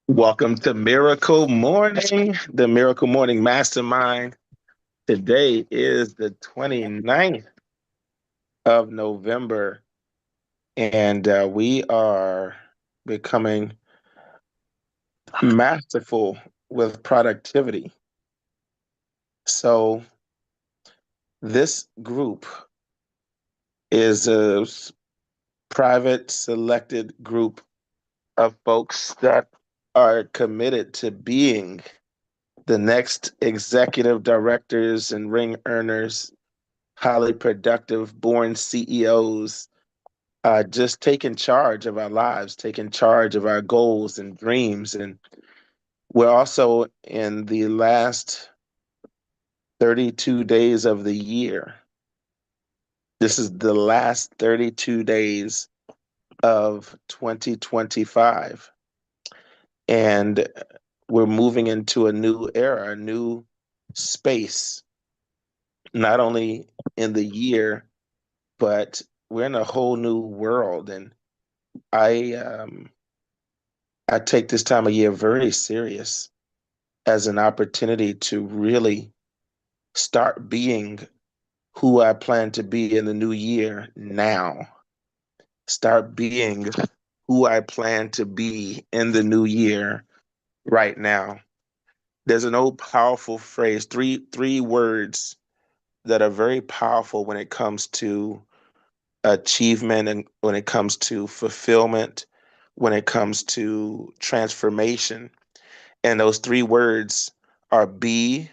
Welcome to Miracle Morning, the Miracle Morning Mastermind. Today is the 29th of November, and we are becoming masterful with productivity. So, this group is a private, selected group of folks that are committed to being the next executive directors and ring earners, highly productive, born CEOs, just taking charge of our lives, taking charge of our goals and dreams. And we're also in the last 32 days of the year. This is the last 32 days of 2025. And we're moving into a new era, a new space, not only in the year, but we're in a whole new world. And I I take this time of year very serious as an opportunity to really start being who I plan to be in the new year now. Start being who I plan to be in the new year right now. There's an old powerful phrase, three words that are very powerful when it comes to achievement and when it comes to fulfillment, when it comes to transformation. And those three words are be,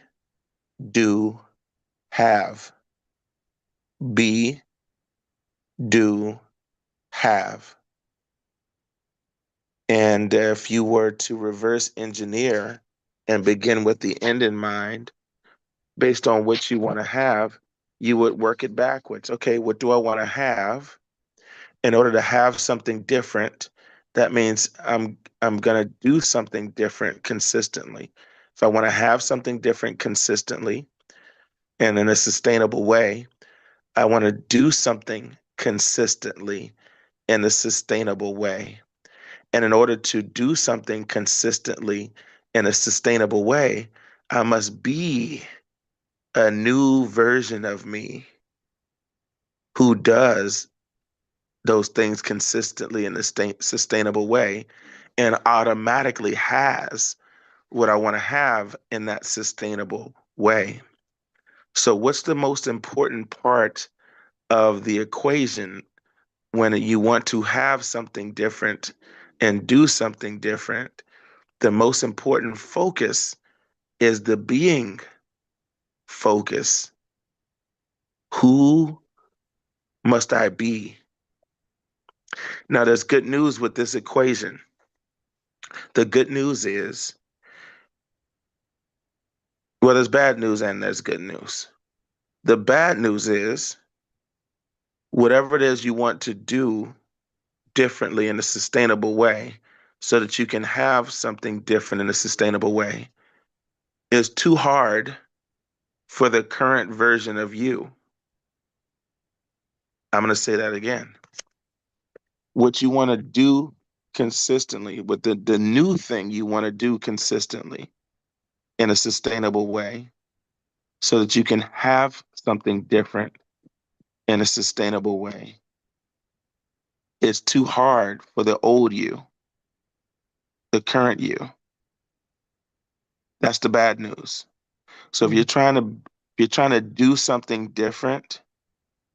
do, have. Be, do, have. And if you were to reverse engineer and begin with the end in mind, based on what you want to have, you would work it backwards. Okay, what do I want to have? In order to have something different, that means I'm gonna do something different consistently. If I want to have something different consistently and in a sustainable way, I want to do something consistently in a sustainable way. And in order to do something consistently in a sustainable way, I must be a new version of me who does those things consistently in a sustainable way and automatically has what I want to have in that sustainable way. So, what's the most important part of the equation when you want to have something different and do something different? The most important focus is the being focus. Who must I be? Now, there's good news with this equation. The good news is, well, there's bad news and there's good news. The bad news is, whatever it is you want to do differently in a sustainable way so that you can have something different in a sustainable way is too hard for the current version of you. I'm going to say that again. What you want to do consistently, with the new thing you want to do consistently in a sustainable way so that you can have something different in a sustainable way. It's too hard for the old you, the current you. That's the bad news. So if you're trying to do something different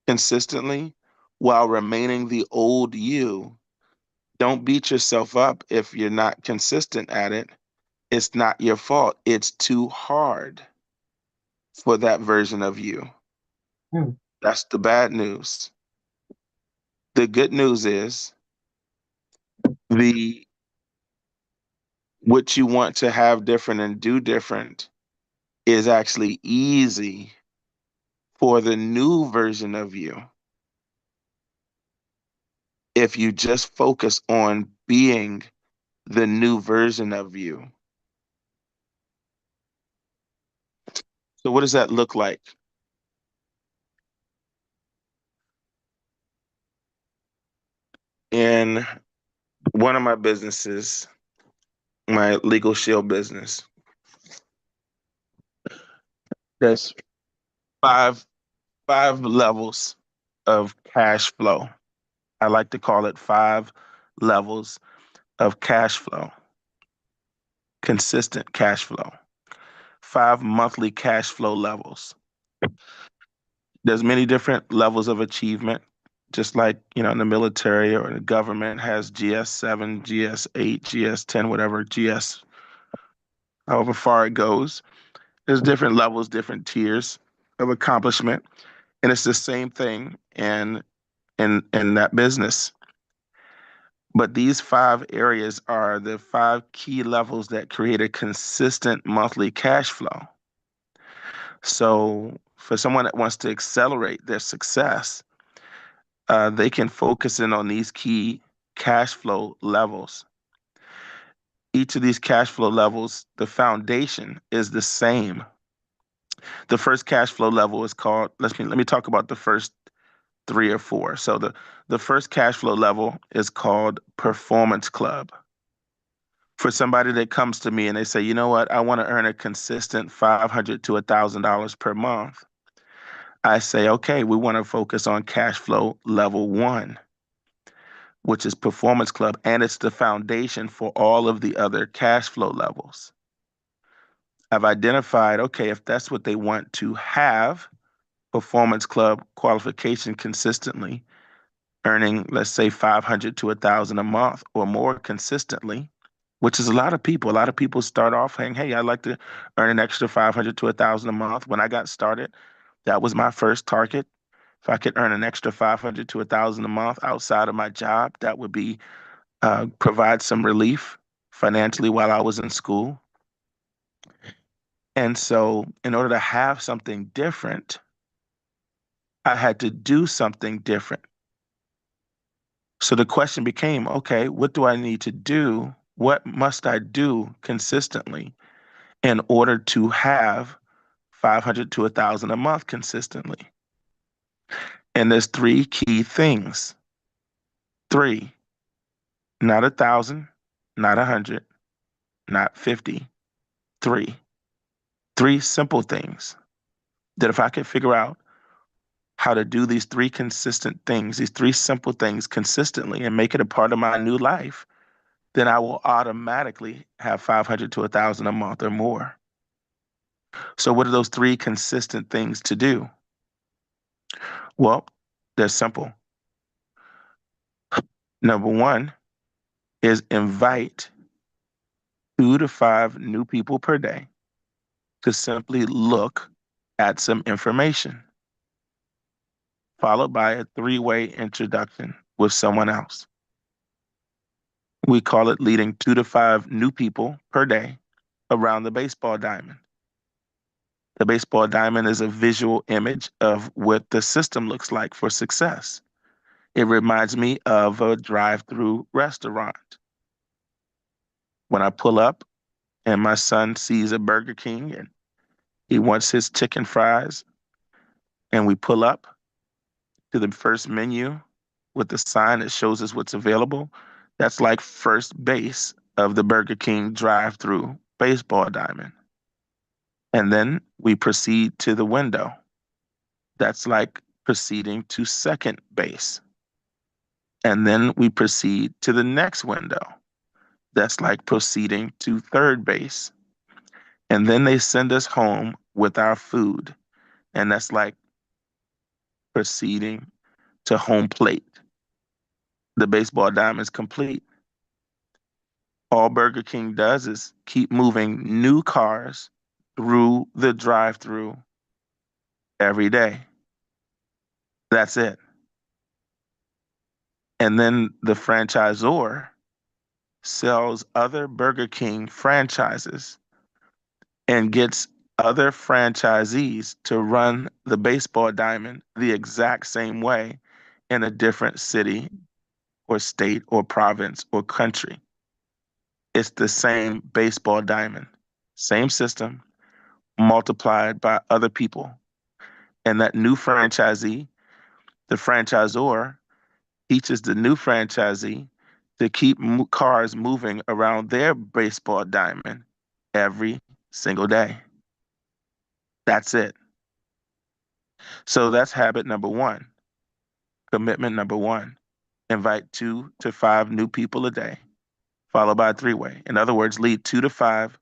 consistently while remaining the old you, don't beat yourself up if you're not consistent at it. It's not your fault. It's too hard for that version of you. Hmm. That's the bad news. The good news is the what you want to have different and do different is actually easy for the new version of you if you just focus on being the new version of you. So what does that look like? In one of my businesses, my legal shield business. There's five five levels of cash flow. I like to call it 5 levels of cash flow, consistent cash flow, 5 monthly cash flow levels. There's many different levels of achievement, just like, in the military or the government has GS7, GS8, GS10, whatever GS, however far it goes. There's different levels, different tiers of accomplishment, and it's the same thing in that business. But these 5 areas are the 5 key levels that create a consistent monthly cash flow. So for someone that wants to accelerate their success, they can focus in on these key cash flow levels. Each of these cash flow levels, the foundation is the same. The first cash flow level is called, let me talk about the first 3 or 4. So the first cash flow level is called Performance Club. For somebody that comes to me and they say, you know what, I want to earn a consistent $500 to $1,000 per month, I say, okay, we want to focus on cash flow level 1, which is Performance Club, and it's the foundation for all of the other cash flow levels. I've identified, okay, if that's what they want to have, Performance Club qualification consistently, earning, let's say, 500 to 1,000 a month or more consistently, which is a lot of people. A lot of people start off saying, hey, I'd like to earn an extra 500 to 1,000 a month. When I got started, that was my first target. If I could earn an extra 500 to 1,000 a month outside of my job, that would be provide some relief financially while I was in school. And so, in order to have something different, I had to do something different. So the question became, okay, what do I need to do? What must I do consistently in order to have 500 to 1,000 a month consistently? And there's 3 key things. 3, not 1,000, not 100, not 50. 3. 3 simple things that if I could figure out how to do these 3 consistent things, these 3 simple things consistently and make it a part of my new life, then I will automatically have 500 to 1,000 a month or more. So what are those 3 consistent things to do? Well, they're simple. Number 1 is invite 2 to 5 new people per day to simply look at some information, followed by a 3-way introduction with someone else. We call it leading 2 to 5 new people per day around the baseball diamond. The baseball diamond is a visual image of what the system looks like for success. It reminds me of a drive-through restaurant. When I pull up and my son sees a Burger King and he wants his chicken fries, and we pull up to the first menu with the sign that shows us what's available, that's like first base of the Burger King drive-through baseball diamond. And then we proceed to the window. That's like proceeding to second base. And then we proceed to the next window. That's like proceeding to third base. And then they send us home with our food. And that's like proceeding to home plate. The baseball diamond is complete. All Burger King does is keep moving new cars through the drive-through every day. That's it. And then the franchisor sells other Burger King franchises and gets other franchisees to run the baseball diamond the exact same way in a different city or state or province or country. It's the same baseball diamond, same system, multiplied by other people. And that new franchisee, the franchisor, teaches the new franchisee to keep cars moving around their baseball diamond every single day. That's it. So that's habit number one. Commitment number one, invite 2 to 5 new people a day, followed by a three-way. In other words, lead 2 to 5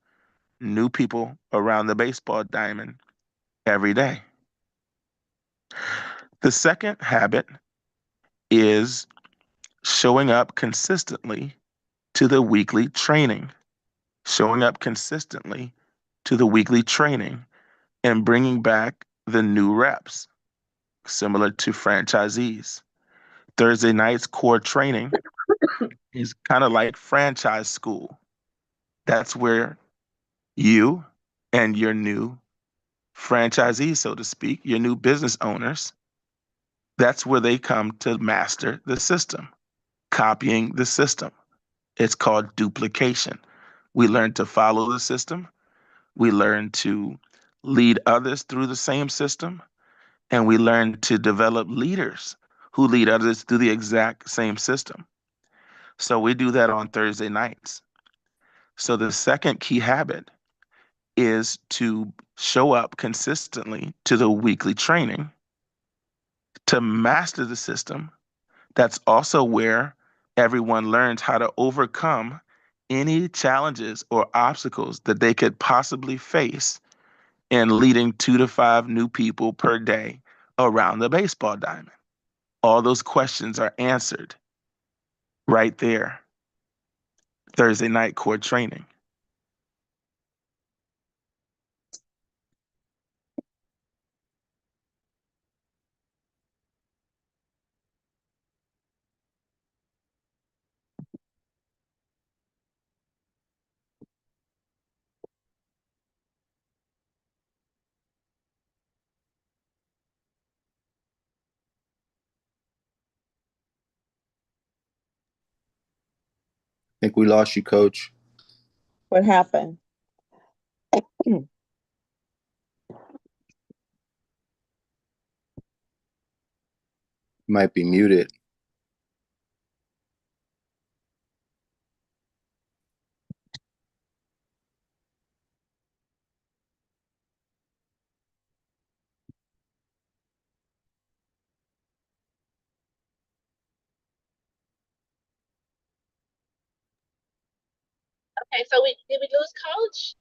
new people around the baseball diamond every day. The second habit is showing up consistently to the weekly training, showing up consistently to the weekly training and bringing back the new reps, similar to franchisees. Thursday night's core training is kind of like franchise school. That's where you and your new franchisees, so to speak, your new business owners, that's where they come to master the system, copying the system. It's called duplication. We learn to follow the system, we learn to lead others through the same system, and we learn to develop leaders who lead others through the exact same system. So we do that on Thursday nights. So the second key habit is to show up consistently to the weekly training to master the system. That's also where everyone learns how to overcome any challenges or obstacles that they could possibly face in leading 2 to 5 new people per day around the baseball diamond. All those questions are answered right there, Thursday night core training. I think we lost you, Coach. What happened? You might be muted. Okay, so did we lose Coach?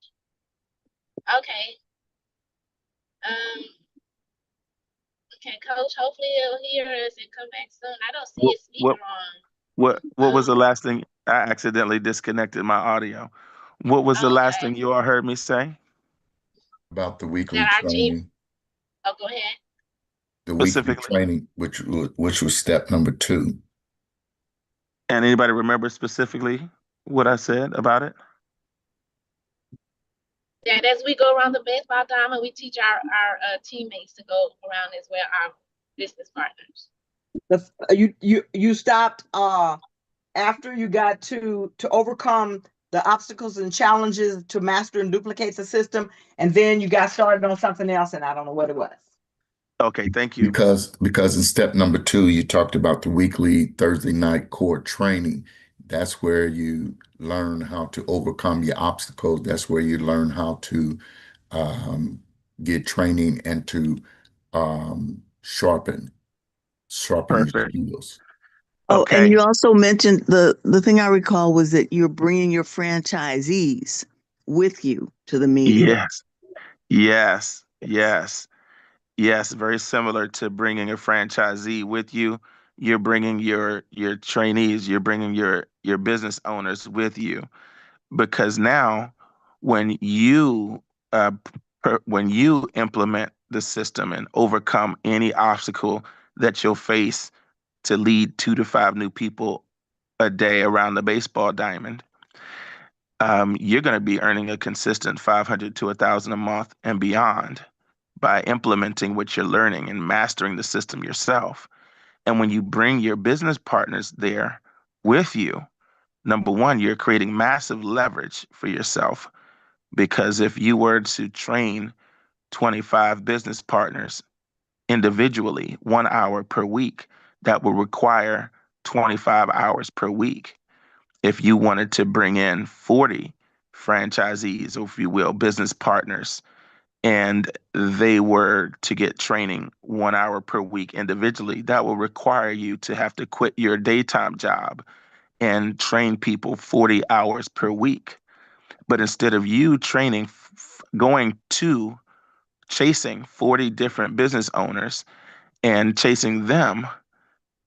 Okay. Okay, Coach. Hopefully he'll hear us and come back soon. I don't see What his what speaker on. what was the last thing? I accidentally disconnected my audio. What was the last thing Okay. you all heard me say? About the weekly That our G. training, Oh, go ahead. the weekly Specifically, training, which was step number 2. and anybody remember specifically what I said about it? That as we go around the baseball diamond, we teach our teammates to go around as well, our business partners. You stopped after you got to overcome the obstacles and challenges to master and duplicate the system, and then you got started on something else, and I don't know what it was. Okay, thank you. Because in step number 2, you talked about the weekly Thursday night core training. That's where you learn how to overcome your obstacles. That's where you learn how to get training and to sharpen your Perfect. skills. Oh, and Okay. you also mentioned the thing I recall was that you're bringing your franchisees with you to the meeting. Yes. Yes. Yes. Yes. Very similar to bringing a franchisee with you. You're bringing your trainees. You're bringing your business owners with you, because now when you when you implement the system and overcome any obstacle that you'll face to lead 2 to 5 new people a day around the baseball diamond, you're going to be earning a consistent 500 to 1,000 a month and beyond by implementing what you're learning and mastering the system yourself. And when you bring your business partners there with you, number one, you're creating massive leverage for yourself, because if you were to train 25 business partners individually 1 hour per week, that will require 25 hours per week. if you wanted to bring in 40 franchisees, or if you will, business partners, and they were to get training 1 hour per week individually, that will require you to have to quit your daytime job and train people 40 hours per week. But instead of you training, going to chasing 40 different business owners and chasing them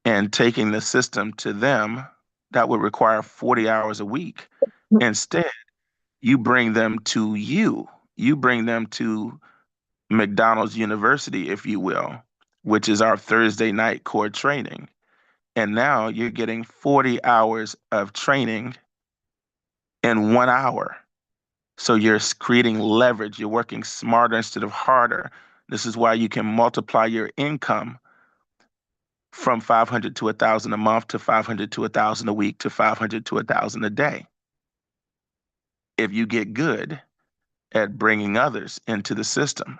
and taking the system to them, that would require 40 hours a week. Instead, you bring them to you. You bring them to McDonald's University, if you will, which is our Thursday night core training. And now you're getting 40 hours of training in 1 hour. So you're creating leverage. You're working smarter instead of harder. This is why you can multiply your income from 500 to 1,000 a month to 500 to 1,000 a week to 500 to 1,000 a day. If you get good at bringing others into the system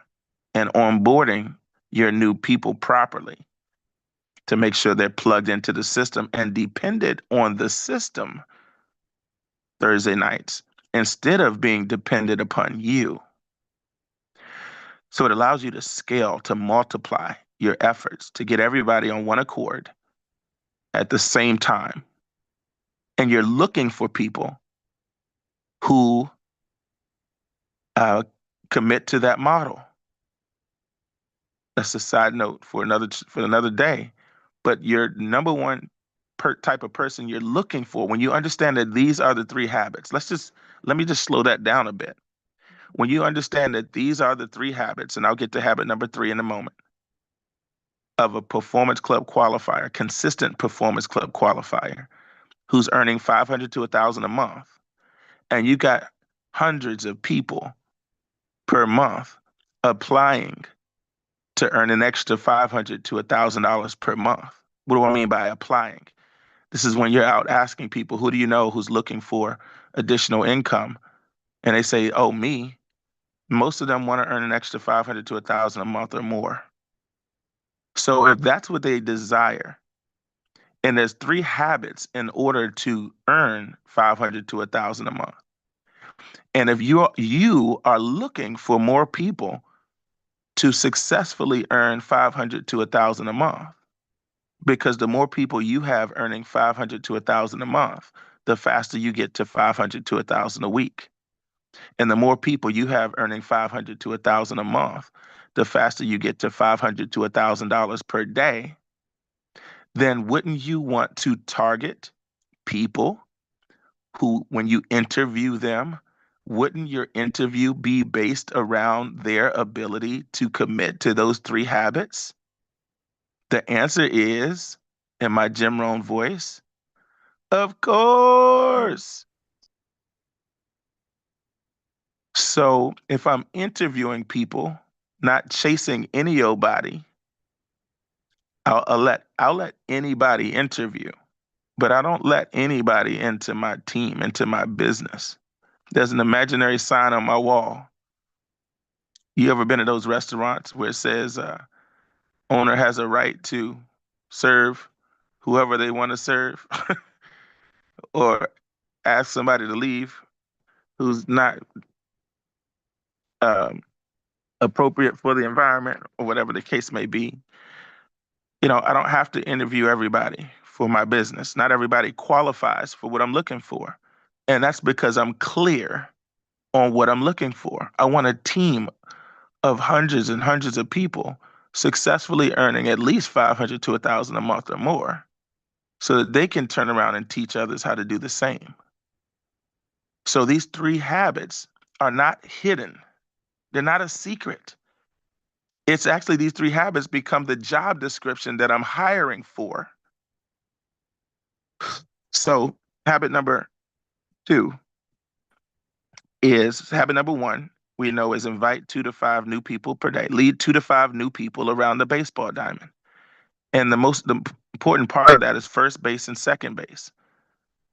and onboarding your new people properly to make sure they're plugged into the system and dependent on the system Thursday nights instead of being dependent upon you. So it allows you to scale, to multiply your efforts, to get everybody on one accord at the same time. And you're looking for people who commit to that model. That's a side note for another day. But your number one type of person you're looking for, when you understand that these are the 3 habits, let me just slow that down a bit. When you understand that these are the 3 habits, and I'll get to habit number 3 in a moment, of a performance club qualifier, consistent performance club qualifier, who's earning 500 to 1,000 a month, and you got hundreds of people per month applying to earn an extra $500 to $1,000 per month. What do I mean by applying? This is when you're out asking people, who do you know who's looking for additional income? And they say, oh, me. Most of them want to earn an extra 500 to 1,000 a month or more. So if that's what they desire, and there's 3 habits in order to earn 500 to 1,000 a month. And if you are looking for more people to successfully earn 500 to 1,000 a month, because the more people you have earning 500 to 1,000 a month, the faster you get to 500 to 1,000 a week. And the more people you have earning 500 to 1,000 a month, the faster you get to 500 to $1,000 per day. Then wouldn't you want to target people who, when you interview them, wouldn't your interview be based around their ability to commit to those 3 habits? The answer is, in my Jim Rohn voice, of course. So if I'm interviewing people, not chasing anybody, I'll let anybody interview, but I don't let anybody into my team, into my business. There's an imaginary sign on my wall. You ever been to those restaurants where it says owner has a right to serve whoever they want to serve, or ask somebody to leave who's not um, appropriate for the environment, or whatever the case may be? I don't have to interview everybody for my business. Not everybody qualifies for what I'm looking for. And that's because I'm clear on what I'm looking for. I want a team of hundreds and hundreds of people successfully earning at least 500 to 1,000 a month or more, so that they can turn around and teach others how to do the same. So these 3 habits are not hidden. They're not a secret. It's actually, these 3 habits become the job description that I'm hiring for. So habit number 2 is, habit number 1, we know, is invite 2 to 5 new people per day. Lead 2 to 5 new people around the baseball diamond. And the important part of that is first base and second base.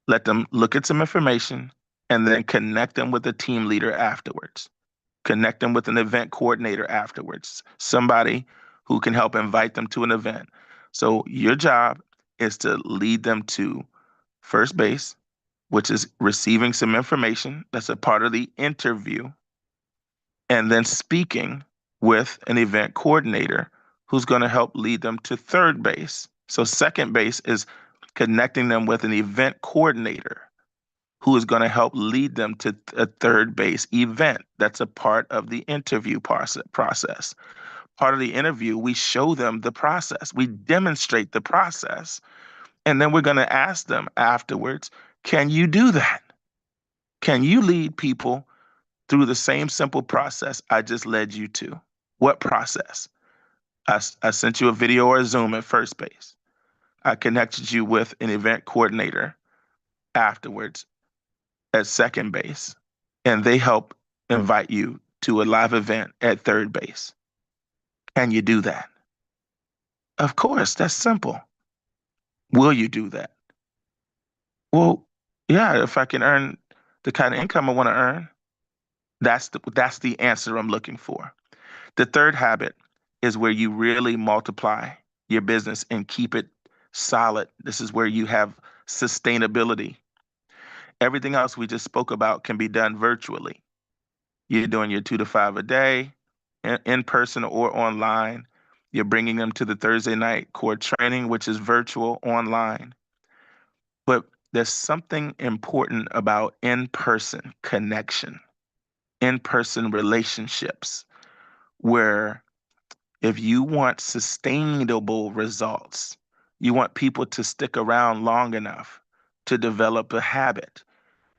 Let them look at some information and then connect them with a team leader afterwards. Connect them with an event coordinator afterwards, somebody who can help invite them to an event. So your job is to lead them to first base, which is receiving some information. That's a part of the interview. And then speaking with an event coordinator who's going to help lead them to third base. So second base is connecting them with an event coordinator who is going to help lead them to a third base event. That's a part of the interview process. Part of the interview, we show them the process. We demonstrate the process. And then we're going to ask them afterwards, can you do that? Can you lead people through the same simple process I just led you to? What process? I sent you a video or a Zoom at first base. I connected you with an event coordinator afterwards at second base, and they help invite you to a live event at third base. Can you do that? Of course, that's simple. Will you do that? Well, yeah, if I can earn the kind of income I want to earn, that's the answer I'm looking for. The third habit is where you really multiply your business and keep it solid. This is where you have sustainability. Everything else we just spoke about can be done virtually. You're doing your 2 to 5 a day, in person or online. You're bringing them to the Thursday night core training, which is virtual online. But there's something important about in person connection, in person relationships, where if you want sustainable results, you want people to stick around long enough to develop a habit.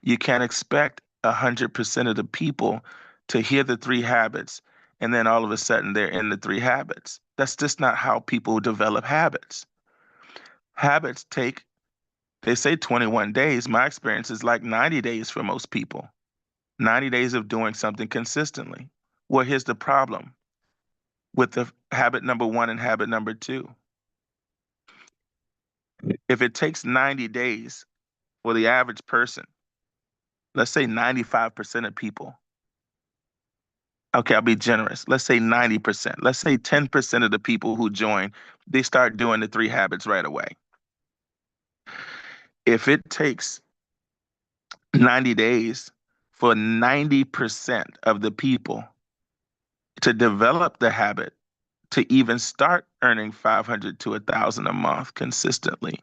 You can't expect 100% of the people to hear the 3 habits and then all of a sudden they're in the 3 habits. That's just not how people develop habits. Habits take, they say 21 days. My experience is like 90 days for most people. 90 days of doing something consistently. Well, here's the problem with the habit number 1 and habit number 2. If it takes 90 days for the average person, let's say 95% of people, okay, I'll be generous. Let's say 90%. Let's say 10% of the people who join, they start doing the 3 habits right away. If it takes 90 days for 90% of the people to develop the habit to even start earning 500 to 1,000 a month consistently,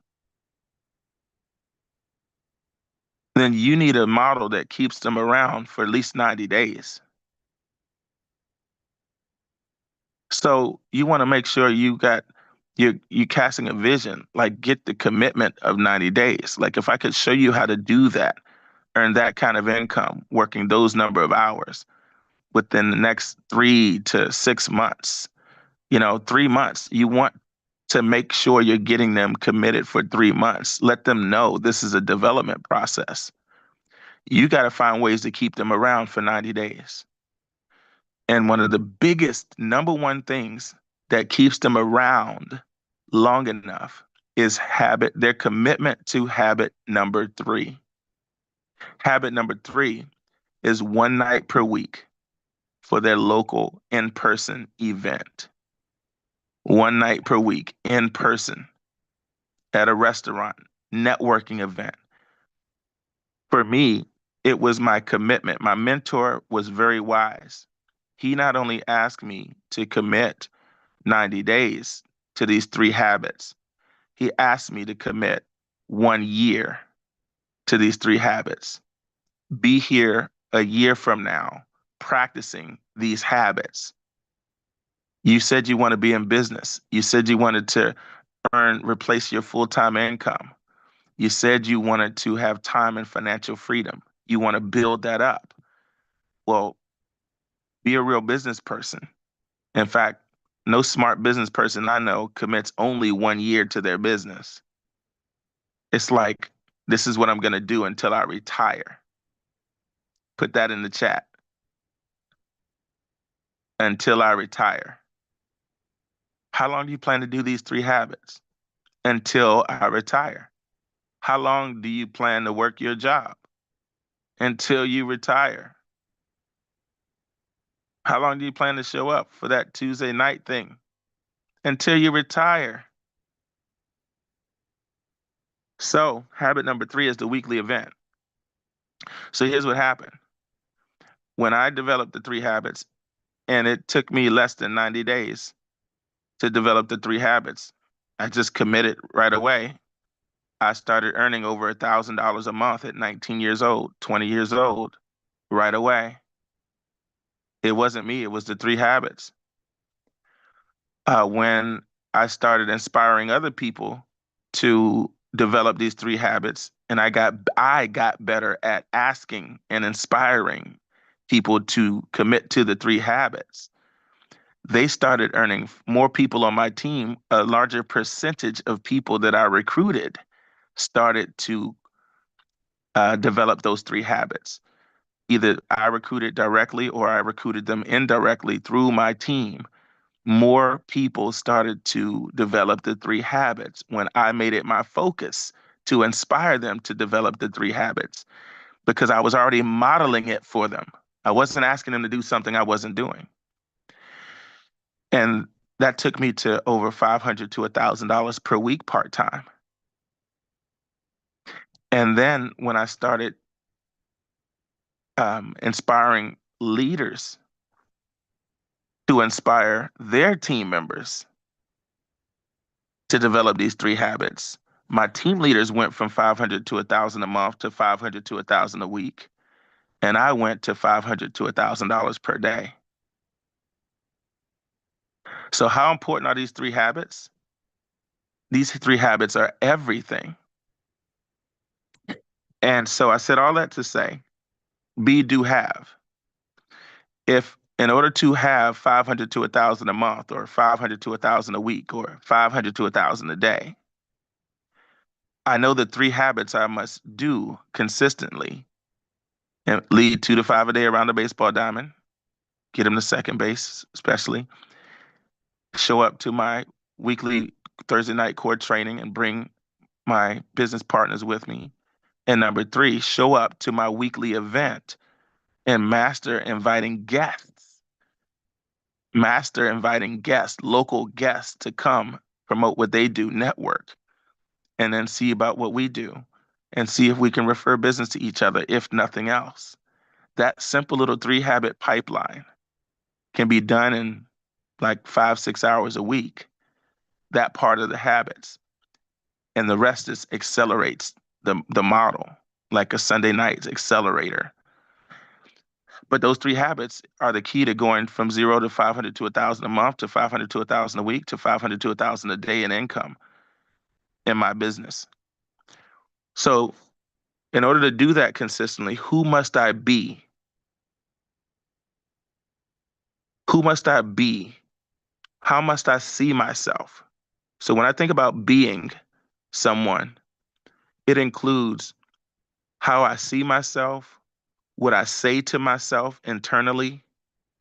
then you need a model that keeps them around for at least 90 days. So you want to make sure you casting a vision, like get the commitment of 90 days. Like if I could show you how to do that, earn that kind of income, working those number of hours within the next 3 to 6 months, 3 months, you want to make sure you're getting them committed for 3 months. Let them know this is a development process. You got to find ways to keep them around for 90 days. And one of the biggest number one things that keeps them around long enough is their commitment to habit number 3. Habit number 3 is 1 night per week for their local in-person event. 1 night per week in person at a restaurant, networking event. For me, it was my commitment. My mentor was very wise. He not only asked me to commit 90 days to these 3 habits, he asked me to commit 1 year to these 3 habits. Be here a year from now practicing these habits. You said you want to be in business. You said you wanted to replace your full-time income. You said you wanted to have time and financial freedom. You want to build that up. Well, be a real business person. In fact, no smart business person I know commits only 1 year to their business. It's like, this is what I'm going to do until I retire. Put that in the chat. Until I retire. How long do you plan to do these 3 habits? Until I retire. How long do you plan to work your job? Until you retire. How long do you plan to show up for that Tuesday night thing? Until you retire. So, habit number 3 is the weekly event. So here's what happened. When I developed the 3 habits, and it took me less than 90 days to develop the 3 habits, I just committed right away. I started earning over $1,000 a month at 19 years old, 20 years old, right away. It wasn't me, it was the 3 habits. When I started inspiring other people to develop these 3 habits, and I got better at asking and inspiring people to commit to the 3 habits. They started earning more people on my team. A larger percentage of people that I recruited started to develop those 3 habits. Either I recruited directly or I recruited them indirectly through my team. More people started to develop the 3 habits when I made it my focus to inspire them to develop the 3 habits because I was already modeling it for them. I wasn't asking them to do something I wasn't doing. And that took me to over $500 to $1,000 per week part-time. And then when I started inspiring leaders to inspire their team members to develop these 3 habits, my team leaders went from 500 to 1,000 a month to 500 to 1,000 a week, and I went to 500 to $1,000 per day. So how important are these 3 habits? These 3 habits are everything. And so I said all that to say, be, do, have. If in order to have 500 to 1,000 a month, or 500 to 1,000 a week, or 500 to 1,000 a day, I know the 3 habits I must do consistently and lead 2 to 5 a day around the baseball diamond, get him to second base, especially, show up to my weekly Thursday night core training and bring my business partners with me. And number 3, show up to my weekly event and master inviting guests, local guests to come promote what they do, network, and then see about what we do and see if we can refer business to each other, if nothing else. That simple little 3 habit pipeline can be done in like 5, 6 hours a week, that part of the habits. And the rest is accelerates the model, like a Sunday night accelerator. But those 3 habits are the key to going from 0 to 500 to 1,000 a month, to 500 to 1,000 a week, to 500 to 1,000 a day in income in my business. So in order to do that consistently, who must I be? Who must I be? How must I see myself? So when I think about being someone, it includes how I see myself, what I say to myself internally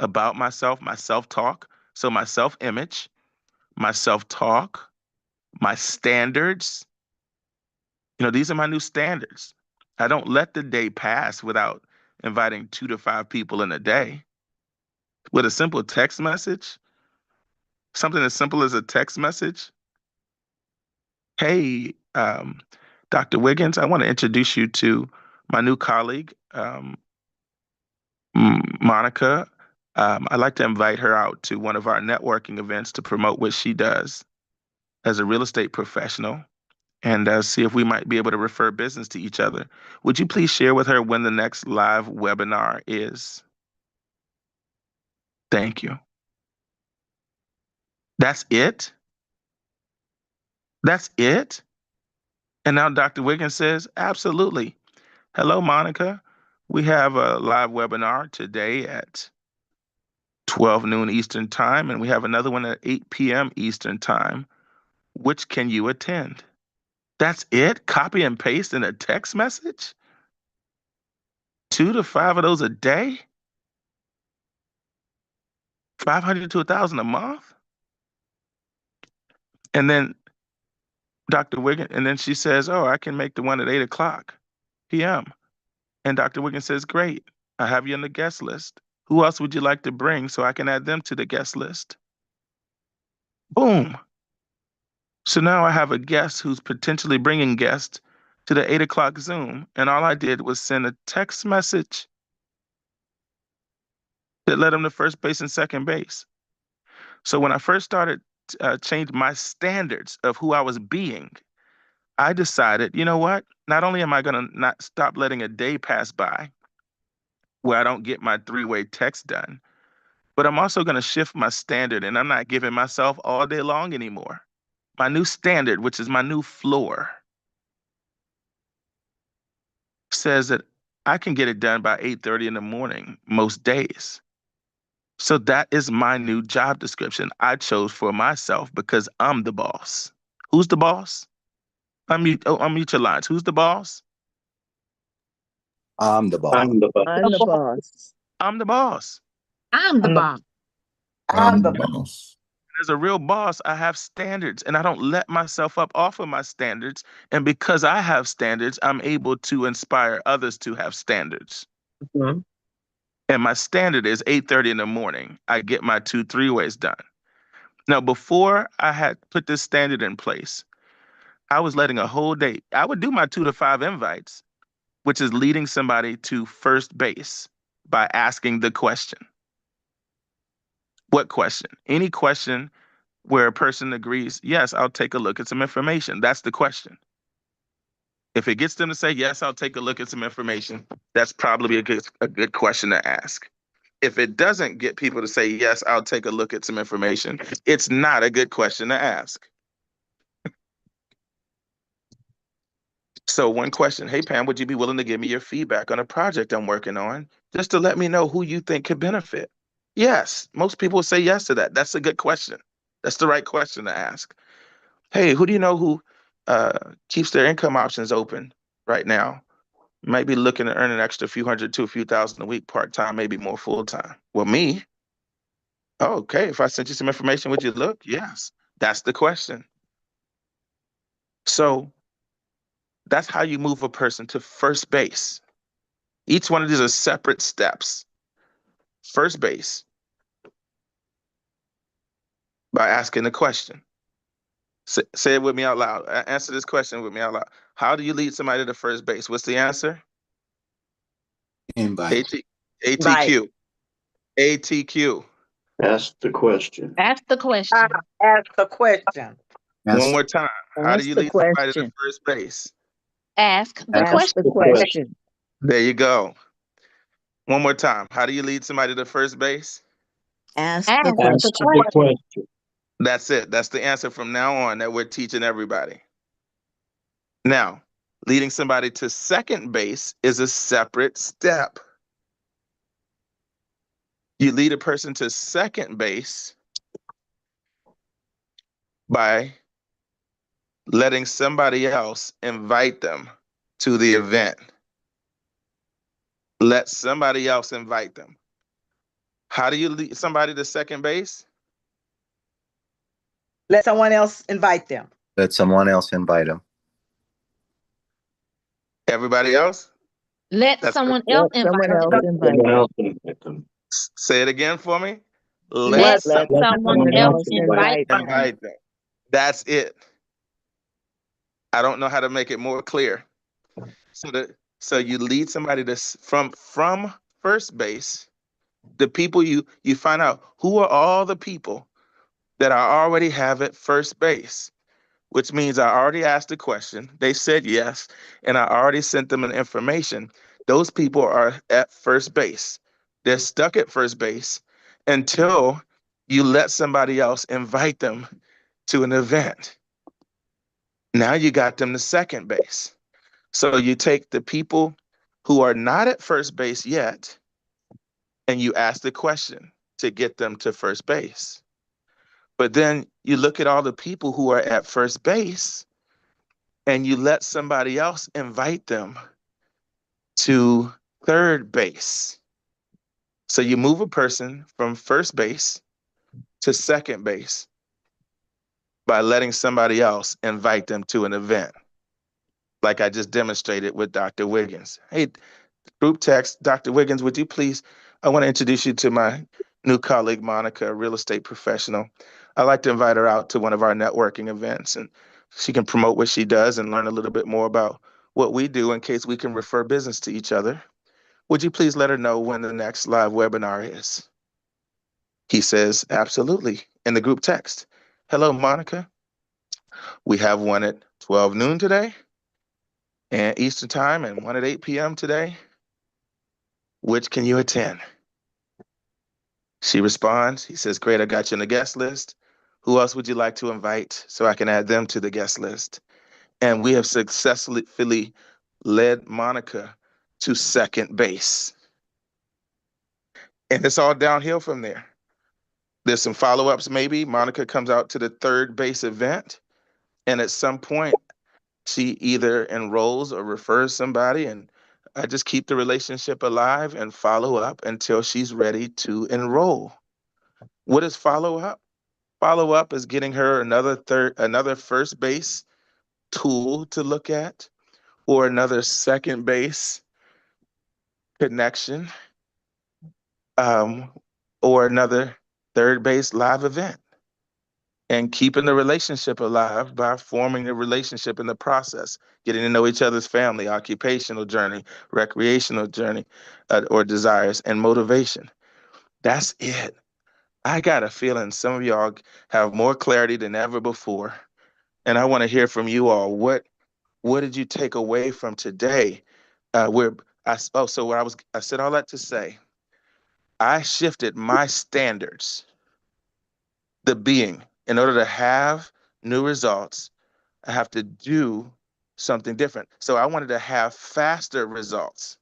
about myself, my self-talk. So my self-image, my self-talk, my standards. These are my new standards. I don't let the day pass without inviting 2 to 5 people in a day with a simple text message, something as simple as a text message. Hey, Dr. Wiggins, I want to introduce you to my new colleague, Monica. I'd like to invite her out to one of our networking events to promote what she does as a real estate professional, and see if we might be able to refer business to each other. Would you please share with her when the next live webinar is? Thank you. That's it? That's it? And now Dr. Wiggins says, absolutely. Hello, Monica. We have a live webinar today at 12 noon Eastern Time, and we have another one at 8 p.m. Eastern Time. Which can you attend? That's it? Copy and paste in a text message? 2 to 5 of those a day? 500 to 1,000 a month? And then Dr. Wiggins, and then she says, oh, I can make the one at 8 o'clock p.m. And Dr. Wiggins says, great, I have you on the guest list. Who else would you like to bring so I can add them to the guest list? Boom. So now I have a guest who's potentially bringing guests to the 8 o'clock Zoom, and all I did was send a text message that led them to first base and second base. So when I first started change my standards of who I was being, I decided, you know what? Not only am I going to not stop letting a day pass by where I don't get my three-way text done, but I'm also going to shift my standard, and I'm not giving myself all day long anymore. My new standard, which is my new floor, says that I can get it done by 8:30 in the morning most days. So that is my new job description I chose for myself because I'm the boss. Who's the boss? Unmute your lines. Who's the boss? I'm the boss. I'm the boss. I'm the boss. I'm the boss. I'm I'm the the boss. boss. As a real boss, I have standards and I don't let myself up off of my standards. And because I have standards, I'm able to inspire others to have standards. Mhm. And my standard is 8:30 in the morning. I get my 2 3-ways done. Now, before I had put this standard in place, I was letting a whole day, I would do my 2 to 5 invites, which is leading somebody to first base by asking the question. What question? Any question where a person agrees, yes, I'll take a look at some information. That's the question. If it gets them to say, yes, I'll take a look at some information, that's probably a good question to ask. If it doesn't get people to say, yes, I'll take a look at some information, it's not a good question to ask. So, one question: hey, Pam, would you be willing to give me your feedback on a project I'm working on just to let me know who you think could benefit? Yes, most people say yes to that. That's a good question. That's the right question to ask. Hey, who do you know who keeps their income options open right now? Might be looking to earn an extra few hundred to a few thousand a week, part time, maybe more full time. Well, me. Oh, okay. If I sent you some information, would you look? Yes. That's the question. So that's how you move a person to first base. Each one of these are separate steps. First base by asking the question. Say it with me out loud. Answer this question with me out loud. How do you lead somebody to first base? What's the answer? Invite. Right. ATQ. ATQ. Ask the question. Ask the question. Ask the question. One Ask, more time. How do Ask you the lead somebody to question. first base? Ask the ask, Ask the question. The question. question. There you go. One more time. How do you lead somebody to first base? Ask the Ask Ask the question. the question. question. That's it. That's the answer from now on that we're teaching everybody. Now, leading somebody to second base is a separate step. You lead a person to second base by letting somebody else invite them to the event. Let somebody else invite them. How do you lead somebody to second base? Let someone else invite them. let someone else invite him. Everybody else? Let That's someone else Let invite someone else them. Let invite someone them. else invite them. Say it again for me. Let Let Let Let someone someone someone else else else invite invite invite them. them. invite them. That's it. I don't know how to make it more clear. So you lead somebody to from first base. The people you find out who are all the people that I already have at first base, which means I already asked the question. They said yes, and I already sent them an information. Those people are at first base. They're stuck at first base until you let somebody else invite them to an event. Now you got them to second base. So you take the people who are not at first base yet and you ask the question to get them to first base. But then you look at all the people who are at first base and you let somebody else invite them to third base. So you move a person from first base to second base by letting somebody else invite them to an event, like I just demonstrated with Dr. Wiggins. Hey, group text, Dr. Wiggins, would you please? I want to introduce you to my new colleague, Monica, a real estate professional. I'd like to invite her out to one of our networking events and she can promote what she does and learn a little bit more about what we do in case we can refer business to each other. Would you please let her know when the next live webinar is? He says, absolutely, in the group text. Hello, Monica. We have one at 12 noon today and Eastern time and one at 8 p.m. today. Which can you attend? She responds. He says, great, I got you on the guest list. Who else would you like to invite so I can add them to the guest list? And we have successfully led Monica to second base. And it's all downhill from there. There's some follow-ups maybe. Monica comes out to the third base event, and at some point, she either enrolls or refers somebody, and I just keep the relationship alive and follow up until she's ready to enroll. What is follow up? Follow up is getting her another first base tool to look at, or another second base connection, um, or another third base live event. And keeping the relationship alive by forming a relationship in the process, getting to know each other's family, occupational journey, recreational journey, or desires and motivation. That's it. I got a feeling some of y'all have more clarity than ever before. And I want to hear from you all. What did you take away from today? I said all that to say, I shifted my standards, the being, in order to have new results, I have to do something different. So I wanted to have faster results.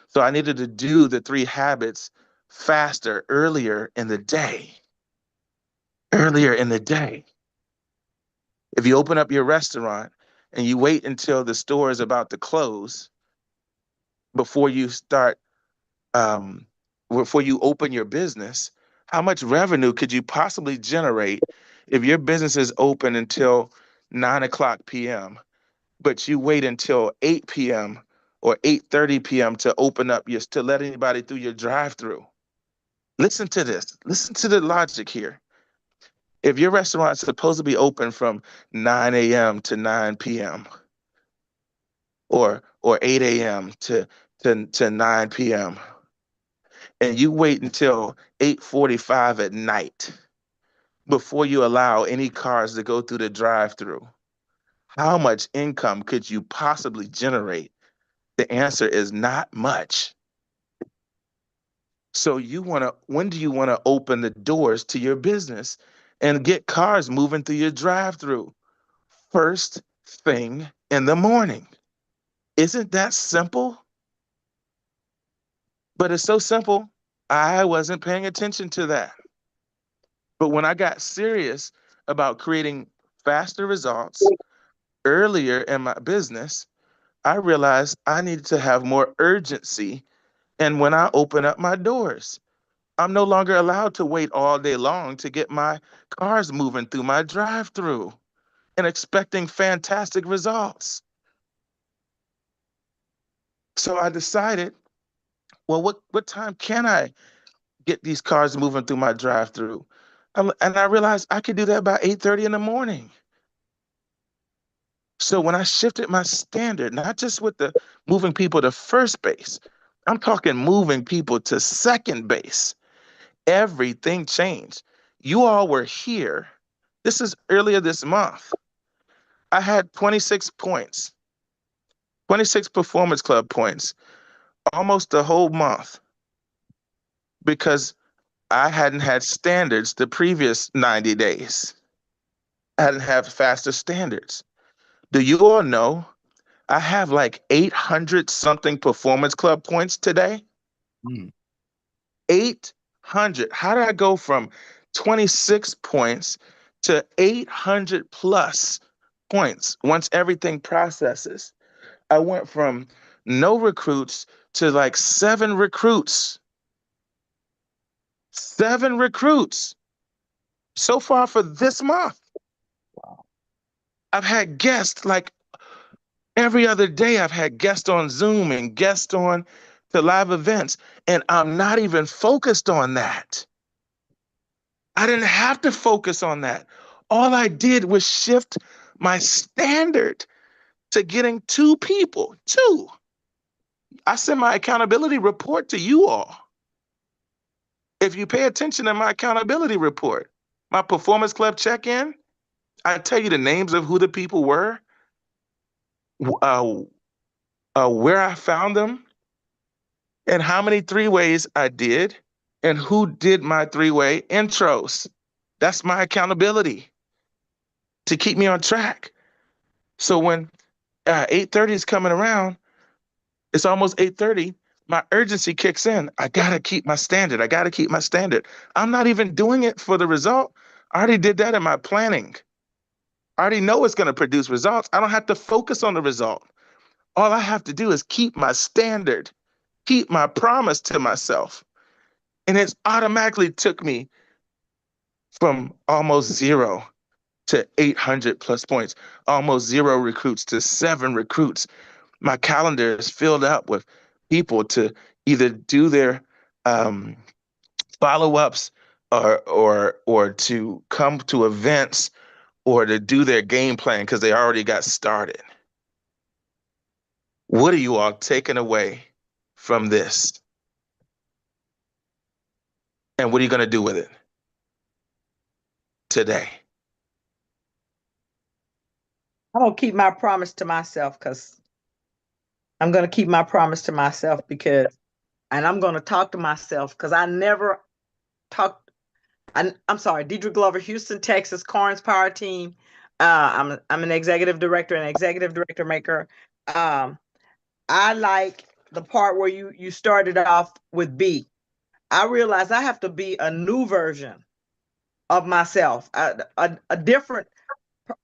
So I needed to do the 3 habits faster, earlier in the day. Earlier in the day. If you open up your restaurant and you wait until the store is about to close before you start, before you open your business, how much revenue could you possibly generate if your business is open until 9 o'clock p.m., but you wait until 8 p.m. or 8:30 p.m. to to let anybody through your drive-through? Listen to this. Listen to the logic here. If your restaurant's supposed to be open from 9 a.m. to 9 p.m. or 8 a.m. to 9 p.m., and you wait until 8:45 at night before you allow any cars to go through the drive-through, how much income could you possibly generate? The answer is not much. So when do you want to open the doors to your business and get cars moving through your drive-through? First thing in the morning. Isn't that simple? But it's so simple, I wasn't paying attention to that. But when I got serious about creating faster results earlier in my business, I realized I needed to have more urgency. And when I open up my doors, I'm no longer allowed to wait all day long to get my cars moving through my drive-through and expecting fantastic results. So I decided, well, what time can I get these cars moving through my drive-through? And I realized I could do that by 8:30 in the morning. So when I shifted my standard, not just with the moving people to first base, I'm talking moving people to second base, everything changed. You all were here. This is earlier this month. I had 26 points, 26 Performance Club points, almost the whole month, because I hadn't had standards the previous 90 days. I hadn't had faster standards. Do you all know I have like 800 something Performance Club points today? 800. How did I go from 26 points to 800 plus points once everything processes? I went from no recruits to like 7 recruits. 7 recruits so far for this month. I've had guests like every other day. I've had guests on Zoom and guests on the live events, and I'm not even focused on that. I didn't have to focus on that. All I did was shift my standard. to getting 2 people. 2. I send my accountability report to you all. If you pay attention to my accountability report, my performance club check-in, I tell you the names of who the people were, uh, where I found them, and how many 3-ways I did, and who did my 3-way intros. That's my accountability to keep me on track. So when 8:30 is coming around, it's almost 8:30. My urgency kicks in. I gotta keep my standard. I gotta keep my standard. I'm not even doing it for the result. I already did that in my planning. I already know it's gonna produce results. I don't have to focus on the result. All I have to do is keep my standard, keep my promise to myself. And it's automatically took me from almost 0 to 800 plus points, almost 0 recruits to 7 recruits. My calendar is filled up with people to either do their follow-ups or to come to events or to do their game plan because they already got started. What are you all taking away from this? And what are you going to do with it today? I'm gonna keep my promise to myself because I'm gonna keep my promise to myself and I'm gonna talk to myself because I never talked. I'm sorry, Deidre Glover, Houston, Texas, Corns Power Team. I'm an executive director and executive director maker. I like the part where you started off with B. I realized I have to be a new version of myself, a different,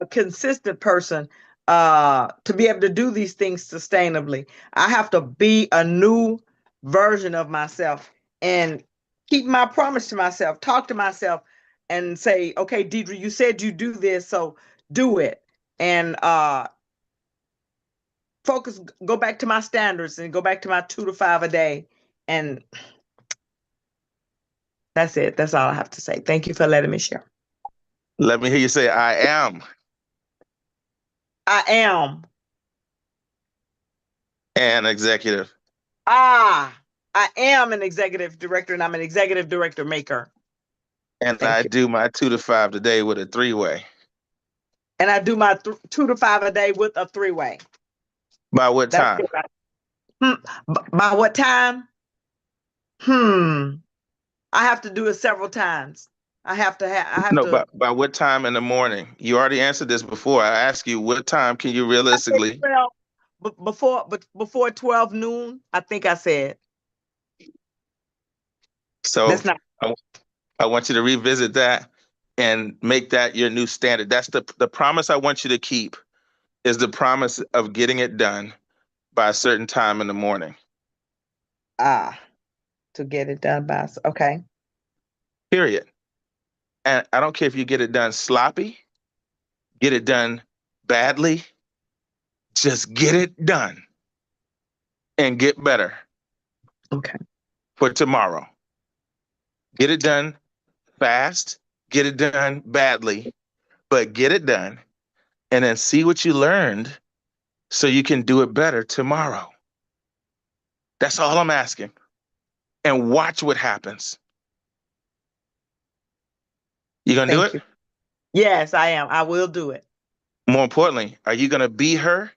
consistent person to be able to do these things sustainably. I have to be a new version of myself and keep my promise to myself, talk to myself and say, okay, Deidre, you said you do this, so do it. And focus, go back to my standards and go back to my 2 to 5 a day. And that's it. That's all I have to say. Thank you for letting me share. Let me hear you say, I am I am. an executive. I am an executive director and I'm an executive director maker. And Thank I you. do my 2 to 5 today with a 3-way. And I do my 2 to 5 a day with a 3-way. By what That's time? it. By what time? I have to do it several times. I have No, to by what time in the morning? You already answered this before. I asked you what time can you I said realistically? 12, before 12 noon, I think I said. So That's not I, I want you to revisit that and make that your new standard. That's the promise I want you to keep is the promise of getting it done by a certain time in the morning. to get it done by. Okay. Period. And I don't care if you get it done sloppy, get it done badly, just get it done and get better Okay. for tomorrow. Get it done fast, get it done badly, but get it done and then see what you learned so you can do it better tomorrow. That's all I'm asking. And watch what happens. You gonna do Thank it? you. Yes, I am. I will do it. More importantly, are you gonna be her?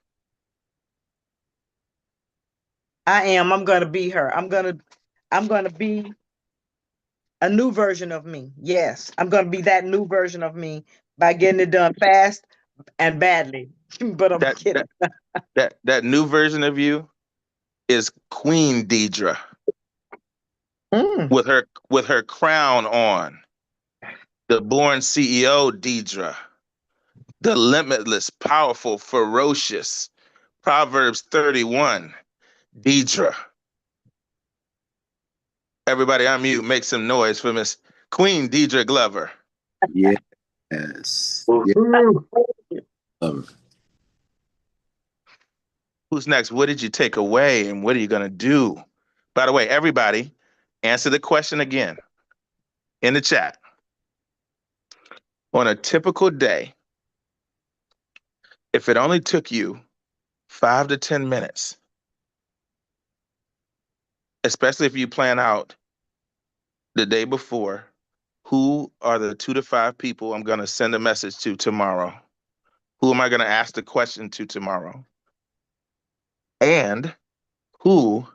I am. I'm going to be her. I'm going to be a new version of me. Yes, I'm going to be that new version of me by getting it done fast and badly. But I'm That kidding. that that new version of you is Queen Deidre Mm, with her crown on. The born CEO Deidre, the limitless, powerful, ferocious, Proverbs 31 Deidre. Everybody unmute, make some noise for Miss Queen Deidre Glover. Yes. Yeah. Who's next? What did you take away and what are you going to do? By the way, everybody, answer the question again in the chat. On a typical day, if it only took you 5 to 10 minutes, especially if you plan out the day before, who are the 2 to 5 people I'm going to send a message to tomorrow? Who am I going to ask the question to tomorrow? And who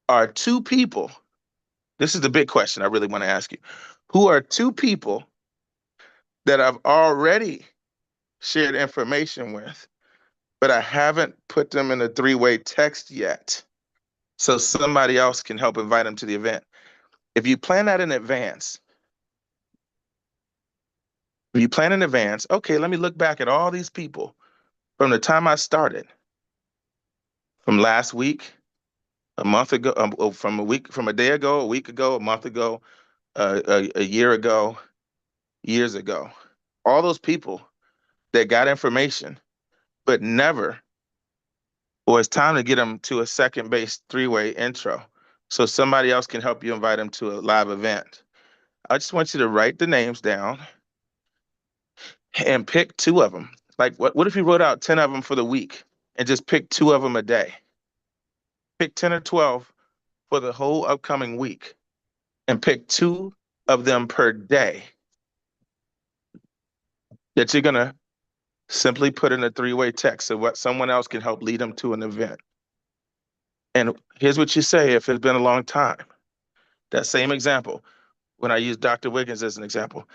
are 2 people? This is the big question I really want to ask you. Who are 2 people that I've already shared information with, but I haven't put them in a 3-way text yet? So somebody else can help invite them to the event. If you plan that in advance, okay, let me look back at all these people from the time I started, from last week, a month ago, from a day ago, a week ago, a month ago, a year ago, years ago. All those people that got information, but never, or it's time to get them to a second base 3-way intro. So somebody else can help you invite them to a live event. I just want you to write the names down and pick 2 of them. Like, what if you wrote out 10 of them for the week and just pick 2 of them a day? Pick 10 or 12 for the whole upcoming week and pick 2 of them per day that you're going to simply put in a 3-way text so what someone else can help lead them to an event. And here's what you say if it's been a long time. That same example, when I use Dr. Wiggins as an example.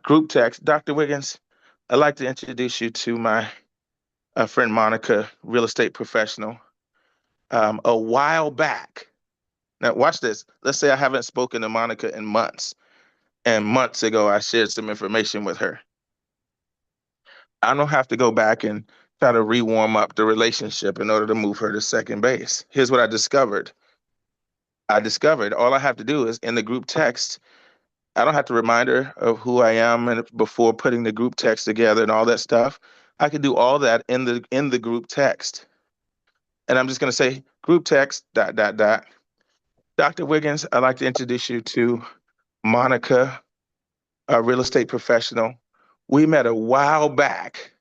Group text, Dr. Wiggins, I'd like to introduce you to my friend Monica, real estate professional. A while back, now watch this. Let's say I haven't spoken to Monica in months, and months ago I shared some information with her. I don't have to go back and try to re-warm up the relationship in order to move her to second base. Here's what I discovered. All I have to do is in the group text, I don't have to remind her of who I am and before putting the group text together and all that stuff. I can do all that in the group text. And I'm just going to say group text, dot, dot, dot. Dr. Wiggins, I'd like to introduce you to Monica, a real estate professional. We met a while back,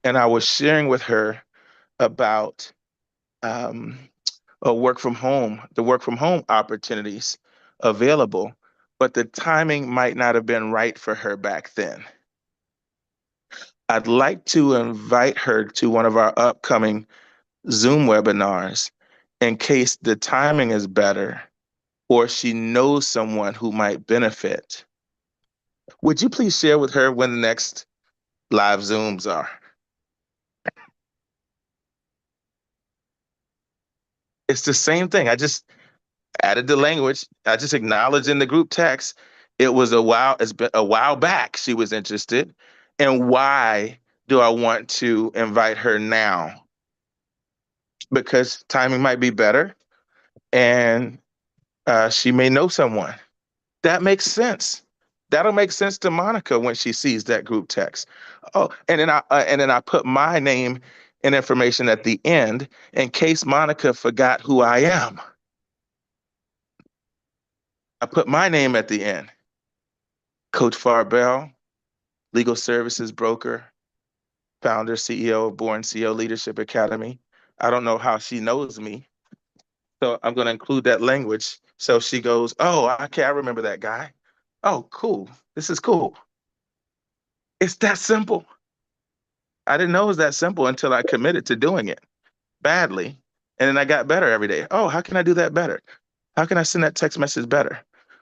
and I was sharing with her about the work from home opportunities available, but the timing might not have been right for her back then. I'd like to invite her to one of our upcoming Zoom webinars in case the timing is better or she knows someone who might benefit. Would you please share with her when the next live Zooms are? It's the same thing. I just added the language. I just acknowledged in the group text it's been a while back she was interested. And why do I want to invite her now? Because timing might be better and she may know someone. That makes sense. That'll make sense to Monica when she sees that group text. Oh, and then I put my name and information at the end in case Monica forgot who I am. I put my name at the end. Coach Farbell, legal services broker, founder, CEO of BornCEO Leadership Academy. I don't know how she knows me, so I'm going to include that language. So she goes, "Oh, okay, I remember that guy. Oh, cool. This is cool." It's that simple. I didn't know it was that simple until I committed to doing it badly. And then I got better every day. Oh, how can I do that better? How can I send that text message better?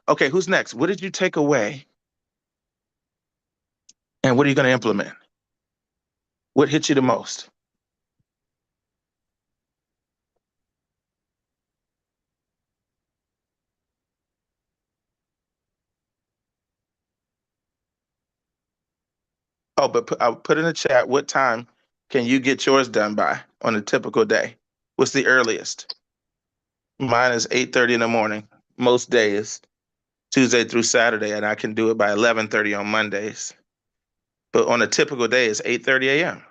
Okay, who's next? What did you take away? And what are you going to implement? What hit you the most? Oh, but I'll put in the chat, what time can you get yours done by on a typical day? What's the earliest? Mine is 8:30 in the morning, most days, Tuesday through Saturday, and I can do it by 11:30 on Mondays. But on a typical day, it's 8:30 a.m.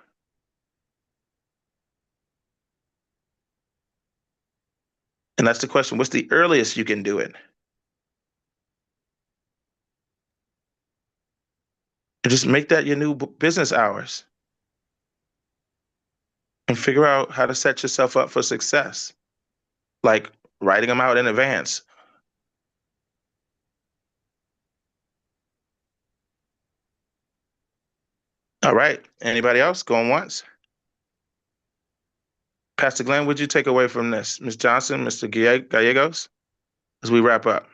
And that's the question. What's the earliest you can do it? And just make that your new business hours. and figure out how to set yourself up for success, like writing them out in advance. All right. Anybody else going once? Pastor Glenn, would you take away from this? Ms. Johnson, Mr. Gallegos, as we wrap up?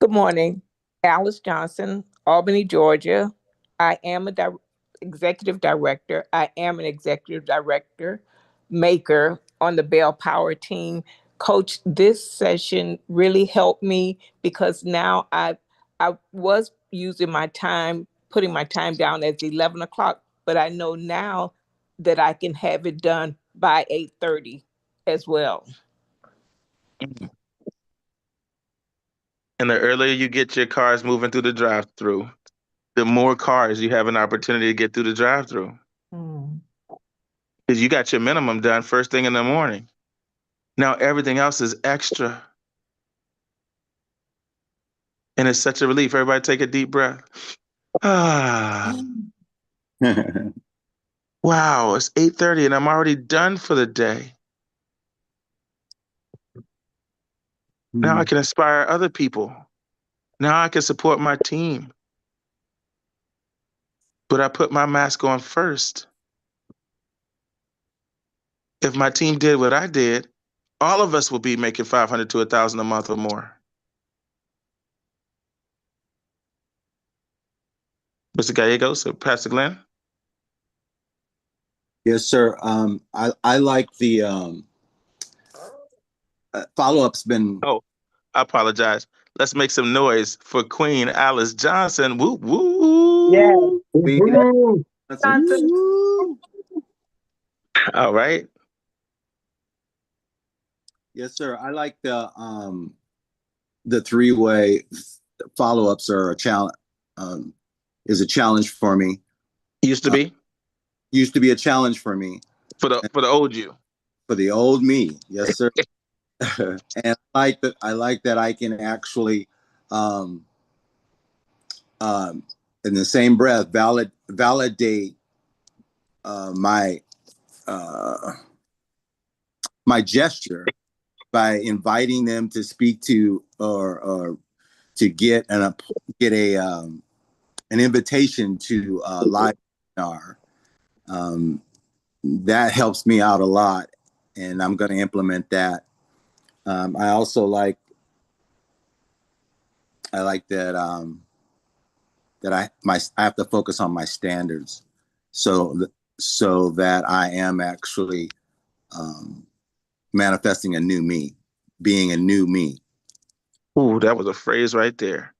Good morning. Alice Johnson, Albany, Georgia. I am executive director. I am an executive director maker on the Bell Power team. Coach, this session really helped me because now I was using my time, putting my time down as 11 o'clock, but I know now that I can have it done by 8:30 as well. And the earlier you get your cars moving through the drive-through, the more cars you have an opportunity to get through the drive-through. Because you got your minimum done first thing in the morning. Now everything else is extra. And it's such a relief. Everybody take a deep breath. Ah, wow, it's 8:30 and I'm already done for the day. Now I can inspire other people. Now I can support my team. But I put my mask on first. If my team did what I did, all of us will be making 500 to 1,000 a month or more. Mr. Gallegos or Pastor Glenn? Yes, sir. I like the follow-up's been. Oh, I apologize. Let's make some noise for Queen Alice Johnson. Woo woo. Yeah. Johnson. All right. Yes, sir. I like the three-way follow-ups are a challenge. Is a challenge for me. Used to be Used to be a challenge for me. for the old you. For the old me, yes, sir. And I like that I can actually, in the same breath, validate my my gesture by inviting them to speak to or to get an invitation to live webinar. That helps me out a lot, and I'm going to implement that. I also like that that I have to focus on my standards, so that I am actually manifesting a new me, being a new me. Ooh, that was a phrase right there.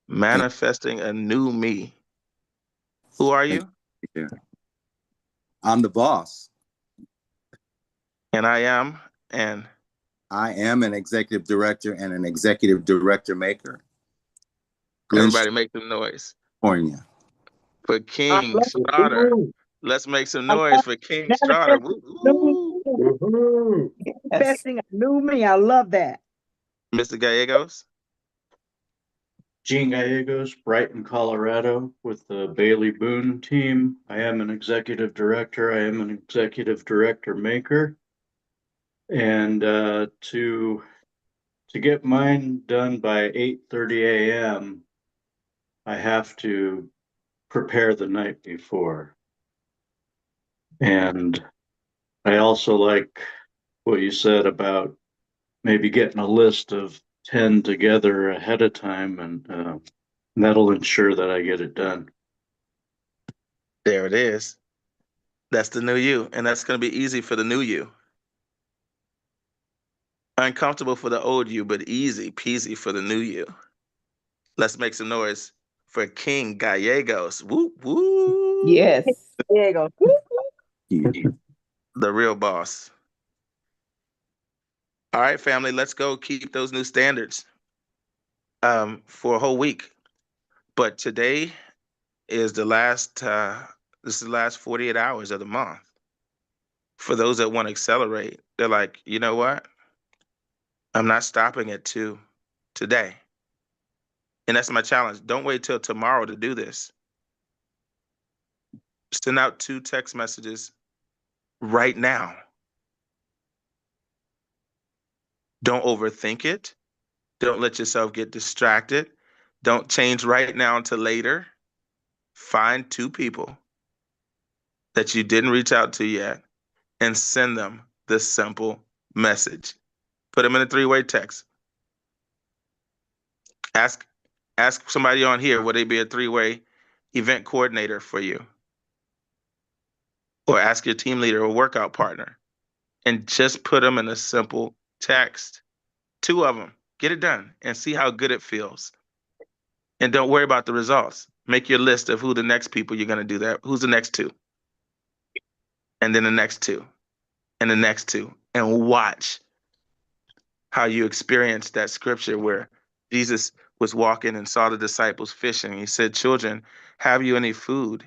Manifesting a new me. Who are you? I'm the boss. And I am, and I am an executive director and an executive director maker. everybody make some noise. California. For King Starter. Let's make some noise for King Starter. Woo, woo. Manifesting a new me. I love that. Mr. Gallegos. Gene Gallegos, Brighton, Colorado, with the Bailey Boone team. I am an executive director. I am an executive director maker. And to get mine done by 8:30 a.m., I have to prepare the night before. And I also like what you said about maybe getting a list of 10 together ahead of time, and that'll ensure that I get it done. There it is. That's the new you. And that's going to be easy for the new you. Uncomfortable for the old you, but easy peasy for the new you. Let's make some noise for King Gallegos. Woo, woo. Yes. There you go. The real boss. All right, family, let's go keep those new standards for a whole week. But today is this is the last 48 hours of the month. For those that want to accelerate, they're like, you know what? I'm not stopping at 2 today. And that's my challenge. Don't wait till tomorrow to do this. Send out 2 text messages right now. Don't overthink it. Don't let yourself get distracted. Don't change right now until later. Find 2 people that you didn't reach out to yet and send them this simple message. Put them in a 3-way text. Ask somebody on here, would they be a 3-way event coordinator for you? Or ask your team leader or workout partner, and just put them in a simple text. 2 of them. Get it done and see how good it feels. And don't worry about the results. Make your list of who the next people you're going to do that. Who's the next 2? And then the next 2. And the next 2. And watch how you experience that scripture where Jesus was walking and saw the disciples fishing. He said, "Children, have you any food?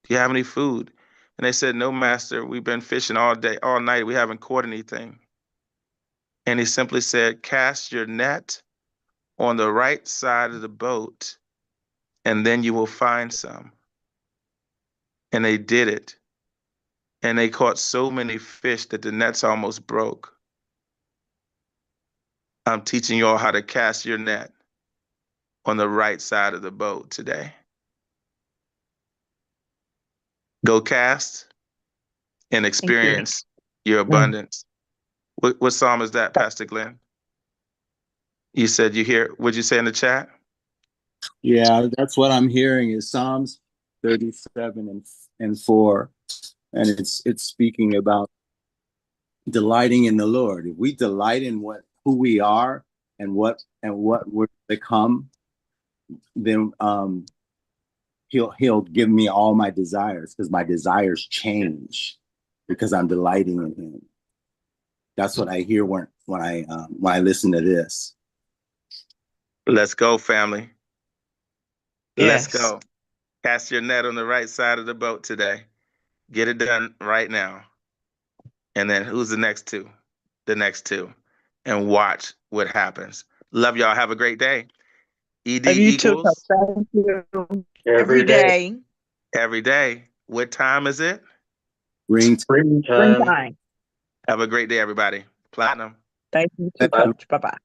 Do you have any food?" And they said, "No, master, we've been fishing all day, all night. We haven't caught anything." And he simply said, "Cast your net on the right side of the boat, and then you will find some." And they did it. And they caught so many fish that the nets almost broke. I'm teaching you all how to cast your net on the right side of the boat today. Go cast and experience your abundance. What psalm is that, Pastor Glenn? You said you hear, what'd you say in the chat? Yeah, that's what I'm hearing is Psalms 37 and 4. And it's speaking about delighting in the Lord. If we delight in who we are and what we're to become, then he'll give me all my desires, because my desires change because I'm delighting in him. That's what I hear when I listen to this. Let's go, family. Let's Yes. go. Cast your net on the right side of the boat today. Get it done right now. And then who's the next 2? The next 2. And watch what happens. Love y'all. Have a great day. ED Love you too. Eagles. Thank you. Every day. Every day. What time is it? Springtime. Springtime. Have a great day, everybody. Platinum. Thank you too, Coach. Bye-bye.